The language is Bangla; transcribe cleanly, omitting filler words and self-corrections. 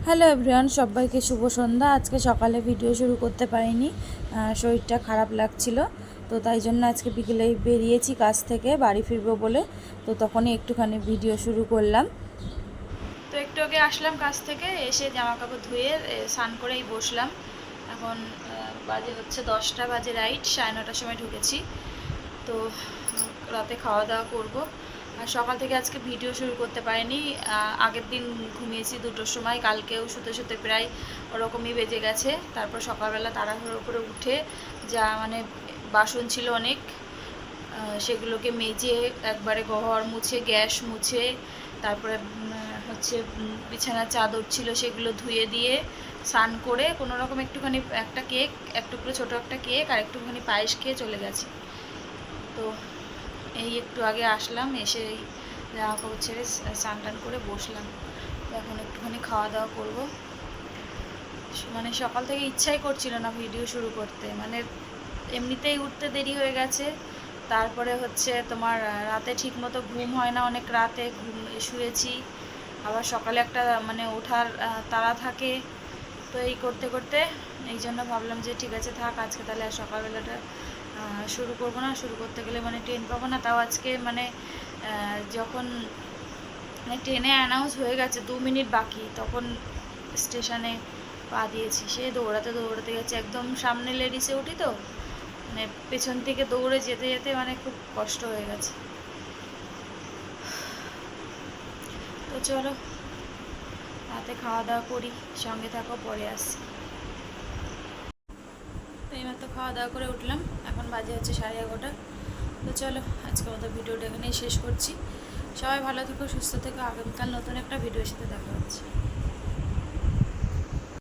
হ্যালো এভরিওয়ান, সবাইকে শুভ সন্ধ্যা। আজকে সকালে ভিডিও শুরু করতে পারিনি, শরীরটা খারাপ লাগছিল। তো তাই জন্য আজকে বিকেলে বেরিয়েছি কাজ থেকে, বাড়ি ফিরবো বলে। তো তখনই একটুখানি ভিডিও শুরু করলাম। তো একটু আগে আসলাম কাজ থেকে, এসে জামা কাপড় ধুয়ে স্নান করেই বসলাম। এখন বাজে হচ্ছে 10টা বাজে, রাইট 9:30টার সময় ঢুকেছি। তো রাতে খাওয়া দাওয়া করবো। আর সকাল থেকে আজকে ভিডিও শুরু করতে পারিনি। আগের দিন ঘুমিয়েছি 2টোর সময়, কালকেও শুতে শুতে প্রায় ওরকমই বেজে গেছে। তারপর সকালবেলা তাড়াহুড়ো করে উঠে যা বাসন ছিল অনেক, সেগুলোকে মেজে একবারে ঘর মুছে, গ্যাস মুছে, তারপরে হচ্ছে বিছানার চাদর ছিল সেগুলো ধুয়ে দিয়ে স্নান করে কোনো রকম একটুখানি একটা কেক, একটুকরো ছোটো একটা কেক আর একটুখানি পায়েস খেয়ে চলে গেছে। তো এই একটু আগে আসলাম, এসে এই জামা কাপড় ছেড়ে স্নান টান করে বসলাম। এখন একটুখানি খাওয়া দাওয়া করবো। সকাল থেকে ইচ্ছাই করছিল না ভিডিও শুরু করতে, এমনিতেই উঠতে দেরি হয়ে গেছে। তারপরে হচ্ছে তোমার রাতে ঠিক মতো ঘুম হয় না, অনেক রাতে শুয়েছি। আবার সকালে একটা ওঠার তাড়া থাকে। তো এই করতে করতে এই জন্য ভাবলাম যে ঠিক আছে থাক, আজকে তাহলে আর সকালবেলাটা শুরু করব না। শুরু করতে গেলে ট্রেন পাবো না। তাও আজকে যখন ট্রেনে অ্যানাউন্স হয়ে গেছে 2 মিনিট বাকি, তখন স্টেশনে পা দিয়েছি। সে দৌড়াতে দৌড়াতে গেছে, একদম সামনে লেডিসে উঠি তো, পেছন থেকে দৌড়ে যেতে যেতে খুব কষ্ট হয়ে গেছে। তো চলো রাতে খাওয়া দাওয়া করি, সঙ্গে থাকো, পরে আসছি। তো এইমাত্র খাওয়া দাওয়া করে উঠলাম, এখন বাজে হচ্ছে 11:30। তো চলো আজকের মতো ভিডিওটা এখানেই শেষ করছি। সবাই ভালো থেকো, সুস্থ থেকো। আগামীকাল নতুন একটা ভিডিওর সাথে দেখা হচ্ছে।